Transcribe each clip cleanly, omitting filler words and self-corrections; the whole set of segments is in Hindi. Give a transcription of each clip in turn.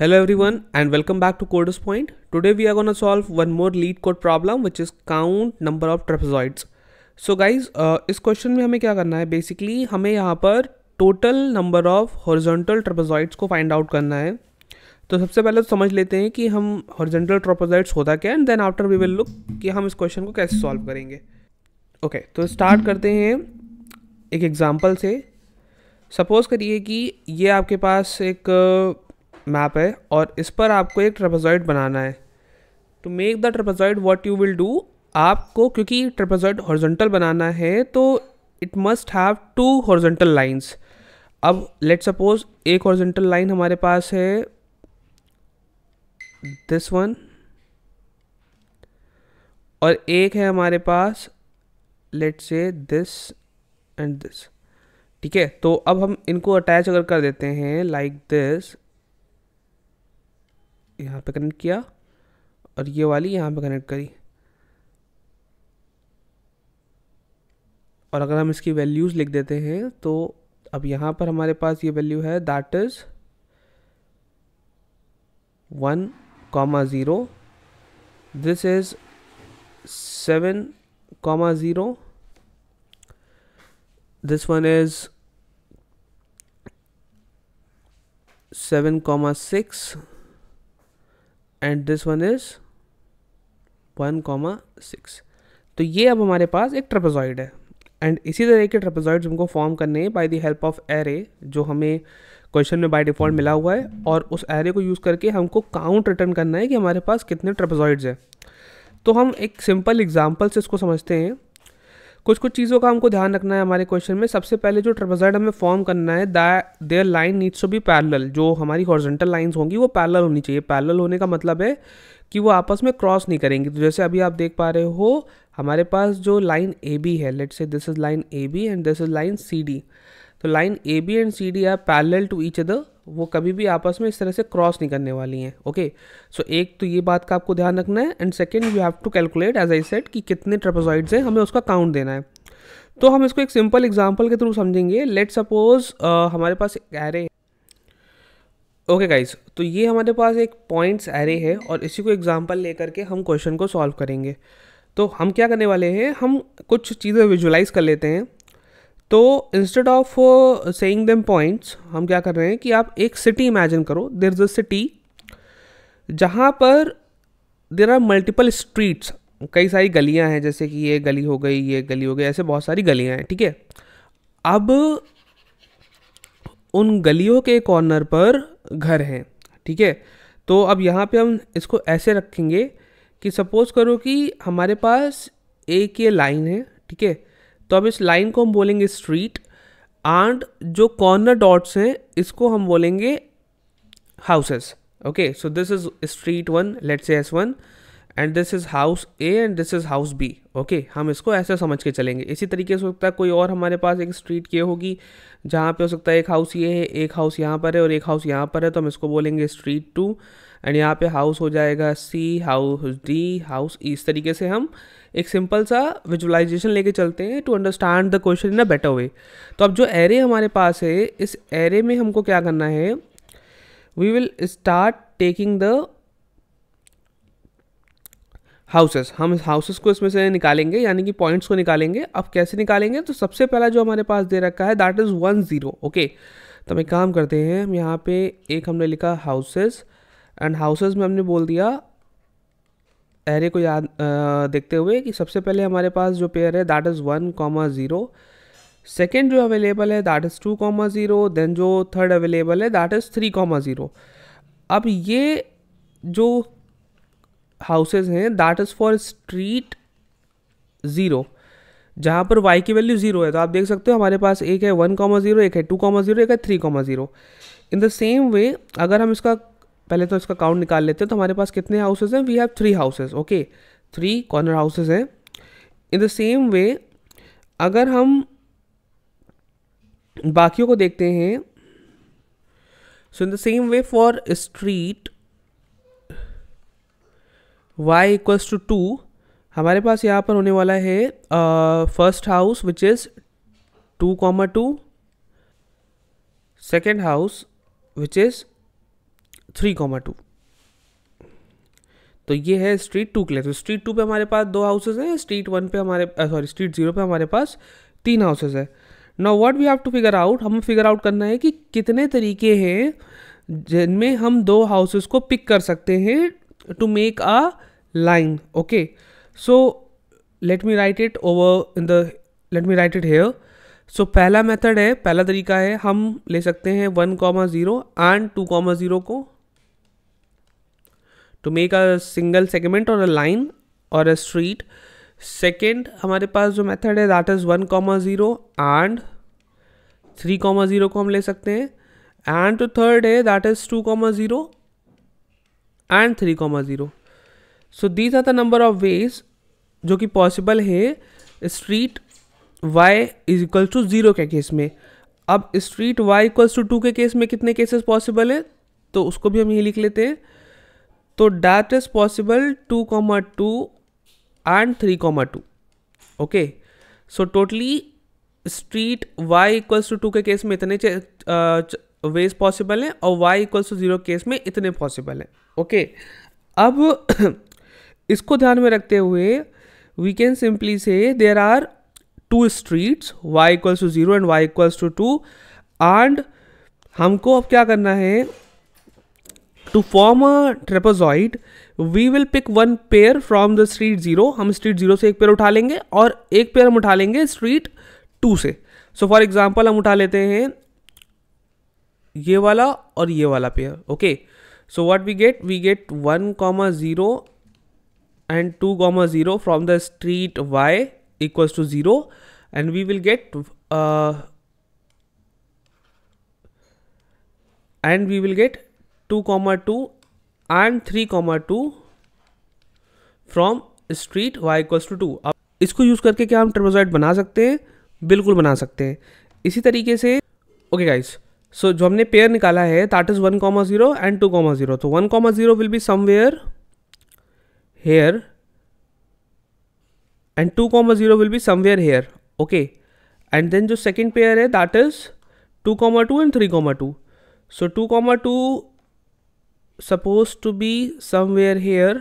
Hello everyone and welcome back to Coders Point. Today we are going to solve one more lead code problem which is count number of trapezoids. So guys, इस क्वेश्चन में हमें क्या करना है, बेसिकली हमें यहाँ पर टोटल नंबर ऑफ हॉरिजॉन्टल ट्रेपेजॉइड्स को फाइंड आउट करना है. तो सबसे पहले तो समझ लेते हैं कि हम हॉरिजॉन्टल ट्रेपेजॉइड्स होता क्या है and then after we will look कि हम इस क्वेश्चन को कैसे सॉल्व करेंगे. ओके, तो स्टार्ट करते हैं एक एग्जांपल से. सपोज़ करिए कि ये आपके पास एक मैप है और इस पर आपको एक ट्रेपेजॉइड बनाना है. To make the trapezoid what you will do, आपको क्योंकि ट्रेपेजॉइड हॉरिजॉन्टल बनाना है तो it must have two horizontal lines. अब लेट सपोज एक हॉरिजॉन्टल लाइन हमारे पास है दिस वन और एक है हमारे पास let say this and this. ठीक है, तो अब हम इनको अटैच अगर कर देते हैं लाइक दिस, यहाँ पे कनेक्ट किया और ये वाली यहाँ पे कनेक्ट करी, और अगर हम इसकी वैल्यूज़ लिख देते हैं तो अब यहाँ पर हमारे पास ये वैल्यू है that is 1,0, this is 7,0, this one is 7,6 and this one is 1,6. तो ये अब हमारे पास एक ट्रेपेजॉइड है एंड इसी तरह के ट्रेपेजॉइड्स हमको फॉर्म करने हैं by the help of array जो हमें क्वेश्चन में बाय डिफ़ॉल्ट मिला हुआ है, और उस एरे को यूज़ करके हमको काउंट रिटर्न करना है कि हमारे पास कितने ट्रेपेजॉइड्स हैं. तो हम एक सिंपल एग्जांपल से इसको समझते हैं. कुछ चीज़ों का हमको ध्यान रखना है हमारे क्वेश्चन में. सबसे पहले जो ट्रेपेजॉइड हमें फॉर्म करना है their line needs to be parallel. जो हमारी हॉरिजॉन्टल लाइंस होंगी वो पैरेलल होनी चाहिए. पैरेलल होने का मतलब है कि वो आपस में क्रॉस नहीं करेंगी. तो जैसे अभी आप देख पा रहे हो हमारे पास जो लाइन ए बी है, let's say this is line A B and this is line C D. तो line A B and C D are parallel to each other, वो कभी भी आपस में इस तरह से क्रॉस नहीं करने वाली हैं. ओके, सो एक तो ये बात का आपको ध्यान रखना है and second you have to calculate as I said कि कितने ट्रेपेजॉइड्स हैं, हमें उसका काउंट देना है. तो हम इसको एक सिंपल एग्जांपल के थ्रू समझेंगे. लेट सपोज हमारे पास एक एरे. ओके गाइस, तो ये हमारे पास एक पॉइंट्स एरे है और इसी को एग्जांपल लेकर के हम क्वेश्चन को सॉल्व करेंगे. तो हम क्या करने वाले हैं, हम कुछ चीज़ें विजुलाइज कर लेते हैं. तो instead of saying them points हम क्या कर रहे हैं कि आप एक सिटी इमेजिन करो. देयर इज अ सिटी जहाँ पर देयर आर मल्टीपल स्ट्रीट्स, कई सारी गलियां हैं, जैसे कि ये गली हो गई, ये गली हो गई, ऐसे बहुत सारी गलियां हैं. ठीक है, अब उन गलियों के कॉर्नर पर घर हैं. ठीक है, तो अब यहाँ पे हम इसको ऐसे रखेंगे कि सपोज करो कि हमारे पास एक ये लाइन है. ठीक है, तो अब इस लाइन को हम बोलेंगे स्ट्रीट एंड जो कॉर्नर डॉट्स हैं इसको हम बोलेंगे houses. Okay, so this is street 1, let's say S1 and this is house A and this is house B. Okay, हम इसको ऐसे समझ के चलेंगे. इसी तरीके से हो सकता है कोई और हमारे पास एक स्ट्रीट ये होगी जहाँ पे हो सकता है एक हाउस ये है, एक हाउस यहाँ पर है और एक हाउस यहाँ पर है, तो हम इसको बोलेंगे स्ट्रीट 2 एंड यहाँ पे हाउस हो जाएगा सी, हाउस डी, हाउस ई. इस तरीके से हम एक सिंपल सा विजुअलाइजेशन लेके चलते हैं to understand the question in a better way. तो अब जो एरे हमारे पास है, इस एरे में हमको क्या करना है, we will start taking the houses. हम हाउसेस को इसमें से निकालेंगे, यानी कि पॉइंट्स को निकालेंगे. अब कैसे निकालेंगे, तो सबसे पहला जो हमारे पास दे रखा है दैट इज़ 1,0. ओके, तो हम एक काम करते हैं, हम यहाँ पे एक हमने लिखा हाउसेस एंड हाउसेस में हमने बोल दिया एरे को याद देखते हुए कि सबसे पहले हमारे पास जो पेयर है दैट इज़ 1,0. सेकेंड जो अवेलेबल है दैट इज़ 2,0. देन जो थर्ड अवेलेबल है दैट इज़ 3,0. अब ये जो हाउसेज हैं दैट इज़ फॉर स्ट्रीट 0 जहाँ पर y की वैल्यू 0 है. तो आप देख सकते हो हमारे पास एक है 1,0, एक है 2,0, एक है 3,0. इन द सेम वे अगर हम इसका पहले तो इसका काउंट निकाल लेते हैं तो हमारे पास कितने हाउसेज हैं, we have 3 houses. Okay, 3 corner houses हैं. इन द सेम वे अगर हम बाकियों को देखते हैं, so in the same way for street y equals to 2 हमारे पास यहाँ पर होने वाला है first house which is 2,2, second house which is 3,2। तो ये है स्ट्रीट 2 के लिए। तो स्ट्रीट 2 पे हमारे पास 2 हाउसेज हैं, स्ट्रीट 1 पे हमारे स्ट्रीट 0 पे हमारे पास 3 हाउसेज है। Now what we have to figure out, हमें फिगर आउट करना है कि कितने तरीके हैं जिनमें हम 2 हाउसेज को पिक कर सकते हैं to make a line. Okay, so let me write it here. So पहला मेथड है, पहला तरीका है, हम ले सकते हैं 1,0 एंड 2,0 को to make a single segment और अ लाइन और अ स्ट्रीट। सेकेंड हमारे पास जो मेथड है दैट इज 1,0 एंड 3,0 को हम ले सकते हैं। एंड जो थर्ड है that is 2,0 and 3,0। So these are the number of ways जो कि पॉसिबल है street y is equal to 0 के केस में। अब स्ट्रीट y इक्वल्स टू 2 के केस में कितने केसेस पॉसिबल है, तो उसको भी हम यही लिख लेते हैं। तो that is possible 2,2 and 3,2। Okay, so totally street y equals to 2 के केस में इतने वेज पॉसिबल हैं और y इक्वल्स टू 0 केस में इतने पॉसिबल हैं। ओके, अब इसको ध्यान में रखते हुए we can simply say there are 2 streets y equals to 0 and y equals to 2 and हमको अब क्या करना है, to form a trapezoid we will pick 1 pair from the street 0। हम स्ट्रीट 0 से एक पेयर उठा लेंगे और एक पेयर हम उठा लेंगे स्ट्रीट 2 से। सो फॉर एग्जाम्पल हम उठा लेते हैं ये वाला और ये वाला pair. Okay, so what we get 1,0 and 2,0 from the street y equals to 0 and we will get 2,2 and 3,2 from street y equals to 2। अब इसको यूज करके क्या हम ट्रेपेजॉइड बना सकते हैं? बिल्कुल बना सकते हैं। इसी तरीके से ओके गाइस, सो जो हमने पेयर निकाला है दैट इज 1,0 and 2,0। तो 1,0 will be somewhere here and 2,0 will be somewhere here। okay, and then जो second pair है that is 2,2 and 3,2। so 2,2 supposed to be somewhere here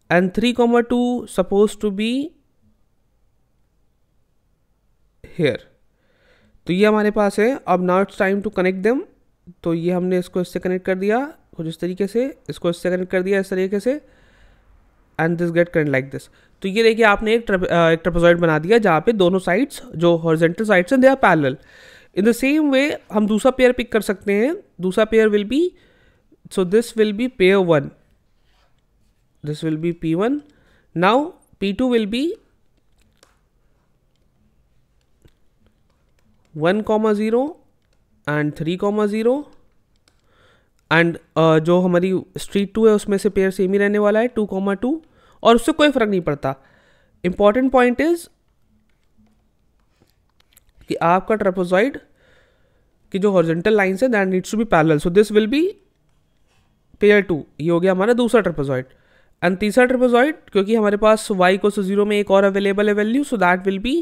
and 3,2 supposed to be here। तो ये हमारे पास है। अब now it's time to connect them। तो ये हमने इसको इससे कनेक्ट कर दिया कुछ इस तरीके से, इसको इससे कनेक्ट कर दिया इस तरीके से and this get connect like this. तो ये देखिए आपने एक ट्रेपेजॉइड बना दिया जहाँ पे दोनों साइड्स जो हॉरिजॉन्टल साइड्स हैं they are parallel. In the same way हम दूसरा पेयर पिक कर सकते हैं। दूसरा pair will be, so this will be pair 1, this will be P1। Now P2 will be 1,0 and 3,0 and जो हमारी स्ट्रीट 2 है उसमें से पेयर सेम ही रहने वाला है 2,2 और उससे कोई फर्क नहीं पड़ता। इंपॉर्टेंट पॉइंट इज कि आपका ट्रेपेजॉइड की जो हॉरिजॉन्टल लाइंस है that needs to be parallel. So this will be pair 2। ये हो गया हमारा दूसरा ट्रेपेजॉइड। एंड तीसरा ट्रेपेजॉइड क्योंकि हमारे पास y इक्वल्स टू 0 में एक और अवेलेबल है value, so that will B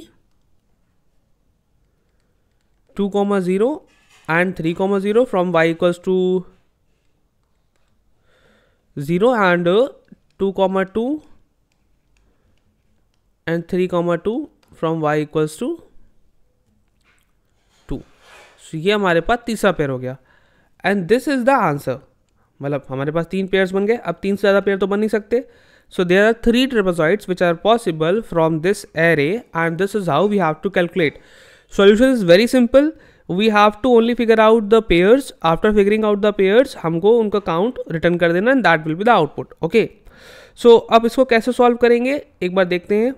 2,0 and 3,0 from y equals to 0 and 2,2 and 3,2 from y equals to 2। so ये हमारे पास तीसरा पेयर हो गया and this is the answer. मतलब हमारे पास 3 पेयर्स बन गए। अब 3 से ज़्यादा पेयर तो बन नहीं सकते। So there are 3 trapezoids which are possible from this array and this is how we have to calculate. Solution is very simple. We have to only figure out the pairs. After figuring out the pairs हमको उनका काउंट रिटर्न कर देना and that will be the output. Okay, so अब इसको कैसे सॉल्व करेंगे एक बार देखते हैं।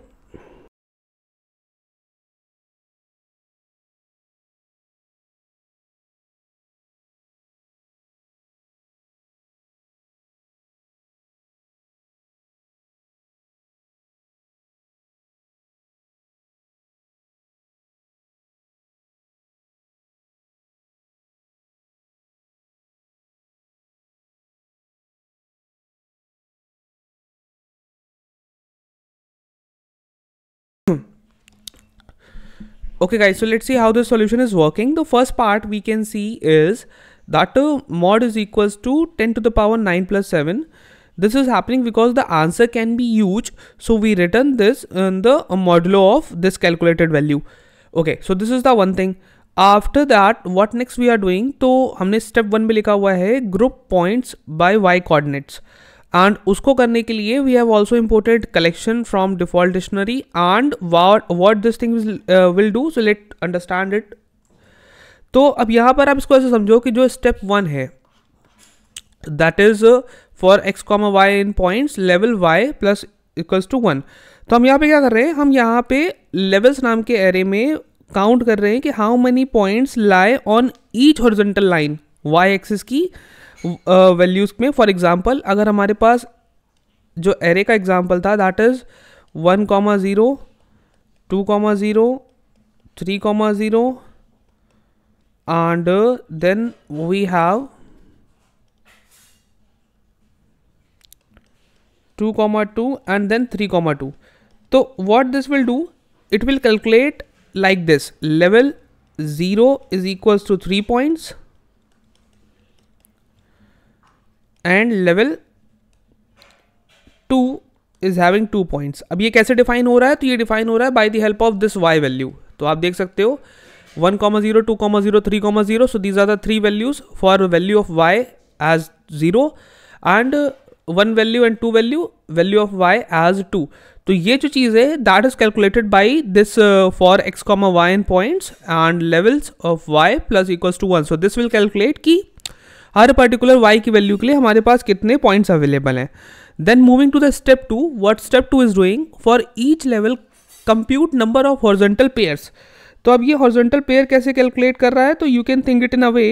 Okay guys, so let's see how the solution is working. The first part we can see is that mod is equals to 10 to the power 9 plus 7. This is happening because the answer can be huge, so we return this in the modulo of this calculated value. Okay, so this is the one thing. After that, what next we are doing, तो हमने step 1 में लिखा हुआ है group points by y coordinates, and उसको करने के लिए we have also imported collection from default dictionary, and what this thing will do, so let understand it. तो अब यहाँ पर आप इसको ऐसे समझो कि जो स्टेप 1 है that is for x, y in points level y plus equals to 1. तो हम यहाँ पे क्या कर रहे हैं, हम यहाँ पे लेवल्स नाम के एरे में काउंट कर रहे हैं कि how many points lie on each horizontal line y axis की वैल्यूज में. फॉर एग्जांपल अगर हमारे पास जो एरे का एग्जांपल था that is 1, 0, 2, 0, 3, 0, and then we have 2, 2 and then 3, 2. So what this will do, it will calculate like this: level 0 is equals to 3 points and level 2 is having 2 points. अब ये कैसे डिफाइन हो रहा है, तो ये डिफाइन हो रहा है by the help of this y value. तो आप देख सकते हो 1, 0, 2, 0, 3, 0. So these are the 3 values for value of y as 0 and 1 value and 2 value of y as 2. तो ये जो चीज़ है that is calculated by this for x, y in points and levels of y plus equals to 1. So this will calculate कि हर पर्टिकुलर y की वैल्यू के लिए हमारे पास कितने पॉइंट्स अवेलेबल हैं. Then moving to the step 2, what step 2 is doing, for each level compute number of horizontal pairs. तो अब ये हॉरिजॉन्टल पेयर कैसे कैलकुलेट कर रहा है, तो you can think it in a way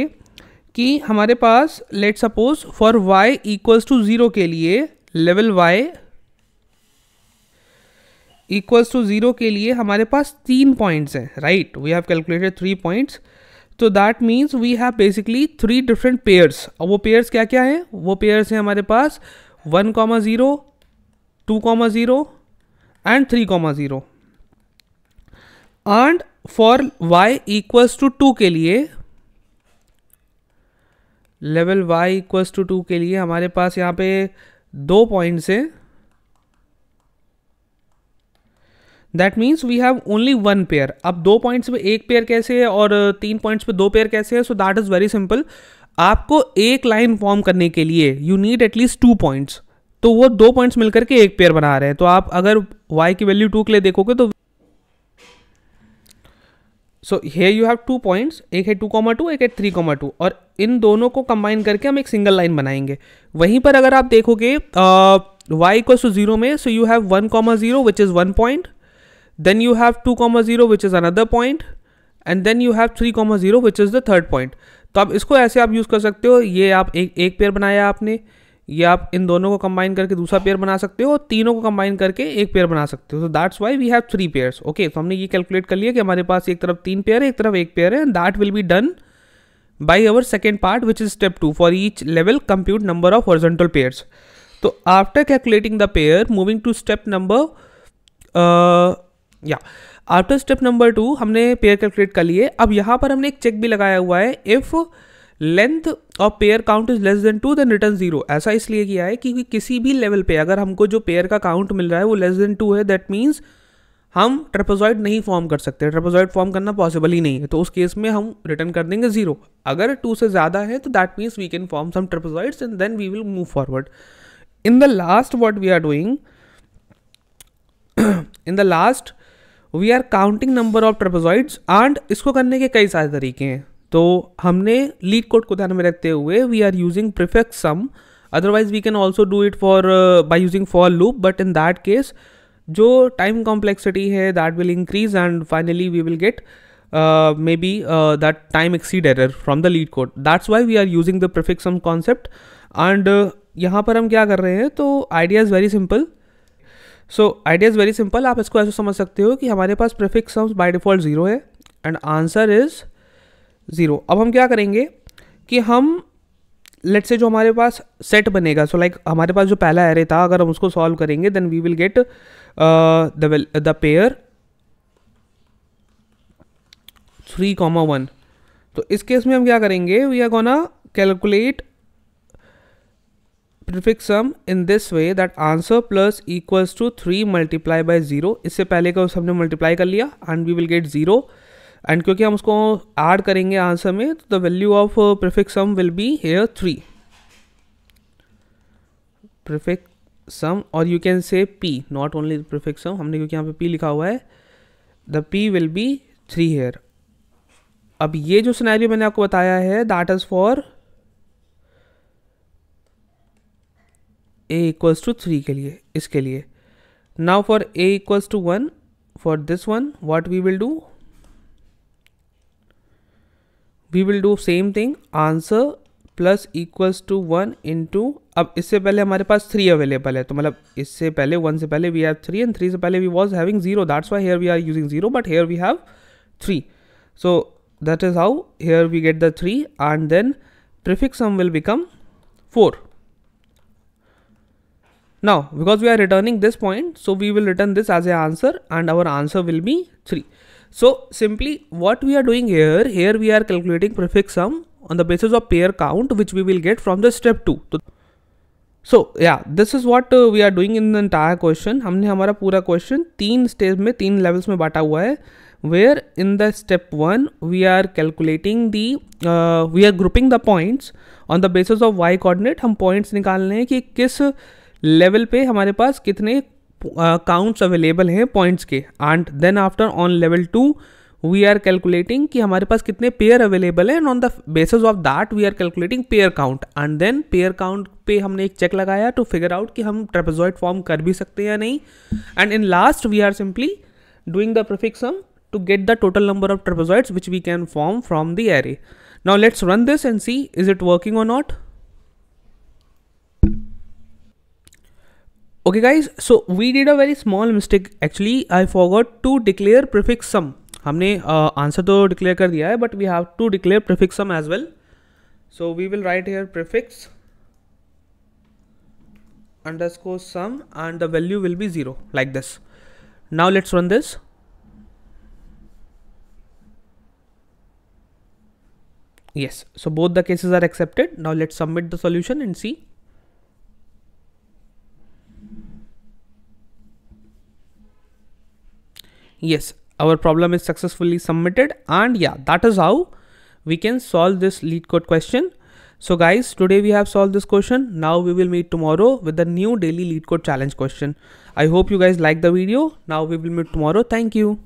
कि हमारे पास let suppose for y equals to 0 के लिए लेवल y इक्वल्स टू 0 के लिए हमारे पास 3 पॉइंट्स हैं, right. We have calculated 3 points. तो that means we have basically 3 different pairs. और वो पेयर्स क्या क्या हैं, वो पेयर्स हैं हमारे पास 1, 0, 2, 0 and 3, 0. And for y equals to 2 के लिए लेवल y इक्वल्स टू 2 के लिए हमारे पास यहाँ पे 2 पॉइंट्स हैं. That means we have only 1 pair. अब 2 पॉइंट्स पे 1 पेयर कैसे है और 3 पॉइंट्स पे 2 पेयर कैसे है, so that is very simple. आपको एक लाइन फॉर्म करने के लिए यू नीड एटलीस्ट 2 पॉइंट्स. तो वो 2 पॉइंट्स मिलकर के एक पेयर बना रहे हैं. तो आप अगर y की वैल्यू 2 के लिए देखोगे तो so here you have 2 points, एक है 2, 2, एक है 3, 2, और इन दोनों को कंबाइन करके हम एक सिंगल लाइन बनाएंगे. वहीं पर अगर आप देखोगे y इक्वल्स टू 0 में, so you have 1, 0 which is 1 point, then you have 2, 0 which is another point, and then you have 3, 0 which is the third point. तो आप इसको ऐसे आप यूज़ कर सकते हो. ये आप एक पेयर बनाया आपने, ये आप इन दोनों को कंबाइन करके दूसरा पेयर बना सकते हो, और तीनों को कंबाइन करके एक पेयर बना सकते हो. तो that's why we have 3 pairs. Okay, तो हमने ये कैलकुलेट कर लिया कि हमारे पास एक तरफ 3 पेयर है, एक तरफ 1 पेयर है, and that will be done by our second part which is step 2. For each level compute number of horizontal pairs. तो after calculating the pair, moving to step number after step number 2 हमने पेयर कैलकुलेट कर लिए. अब यहाँ पर हमने एक चेक भी लगाया हुआ है, if length of pair count is less than 2 then return 0. ऐसा इसलिए किया है कि किसी भी लेवल पे अगर हमको जो पेयर का काउंट मिल रहा है वो लेस देन 2 है, दैट मीन्स हम ट्रेपेजॉइड नहीं फॉर्म कर सकते. ट्रेपेजॉइड फॉर्म करना पॉसिबल ही नहीं है. तो उस केस में हम रिटर्न कर देंगे 0. अगर 2 से ज़्यादा है तो that means we can form some trapezoids and then we will move forward. In the last what we are doing, in the last we are counting number of trapezoids. And इसको करने के कई सारे तरीके हैं. तो हमने लीड कोड को ध्यान में रखते हुए we are using prefix sum. Otherwise we can also do it for by using for loop, but in that case जो टाइम कॉम्प्लेक्सिटी है that will increase and finally we will get maybe that time exceed error from the LeetCode. That's why we are using the prefix sum concept. And यहाँ पर हम क्या कर रहे हैं, तो idea is very simple. Idea is very simple. आप इसको ऐसे समझ सकते हो कि हमारे पास प्रीफिक्स सम्स बाय डिफॉल्ट 0 है एंड आंसर इज 0. अब हम क्या करेंगे कि हम लेट्स से जो हमारे पास सेट बनेगा, सो लाइक हमारे पास जो पहला एरे था अगर हम उसको सॉल्व करेंगे then we will get the pair 3, 1. तो इस केस में हम क्या करेंगे, we are gonna calculate prefix sum in this way that answer plus equals to 3 multiply by 0. इससे पहले का उस हमने multiply कर लिया and we will get 0. And क्योंकि हम उसको add करेंगे आंसर में, तो the value of prefix sum will be here 3. Prefix sum, or you can say p, not only the prefix sum, हमने क्योंकि यहाँ पे p लिखा हुआ है, the p will be 3 here. अब ये जो सिनेरियो मैंने आपको बताया है that is for a equals to 3 के लिए, इसके लिए. Now for a equals to 1, for this one what we will do, we will do same thing, answer plus equals to 1 into, अब इससे पहले हमारे पास 3 अवेलेबल है, तो मतलब इससे पहले 1 से पहले वी हैव 3 एंड 3 से पहले we was having 0, that's why here we are using 0, but here we have 3. So that is how here we get the 3, and then prefix sum will become 4. Now because we are returning this point, so we will return this as an answer and our answer will be 3. So simply what we are doing here we are calculating prefix sum on the basis of pair count, which we will get from the step 2. So yeah, this is what we are doing in the entire question. हमने हमारा पूरा क्वेश्चन 3 स्टेज में, 3 लेवल्स में बांटा हुआ है, where in the step 1 we are calculating the we are grouping the points on the basis of y coordinate. हम points निकालने हैं कि किस लेवल पे हमारे पास कितने काउंट्स अवेलेबल हैं पॉइंट्स के, and then after on level 2 we are calculating कि हमारे पास कितने पेयर अवेलेबल है, and on the basis of that we are calculating pair count, and then pair count पे हमने एक चेक लगाया टू फिगर आउट कि हम ट्रेपेजॉइड फॉर्म कर भी सकते हैं या नहीं, and in last we are simply doing the prefix sum to get the total number of trapezoids which we can form from the array. Now let's run this and see is it working or not. Okay guys, so we did a very small mistake. Actually I forgot to declare prefix sum. हमने आंसर तो डिक्लेयर कर दिया है, but we have to declare prefix sum as well. So we will write here prefix underscore sum and the value will be 0 like this. Now let's run this. Yes, so both the cases are accepted. Now let's submit the solution and see. Yes, our problem is successfully submitted, and yeah, that is how we can solve this LeetCode question. So guys, today we have solved this question. Now we will meet tomorrow with the new daily LeetCode challenge question. I hope you guys like the video. Now we will meet tomorrow. Thank you.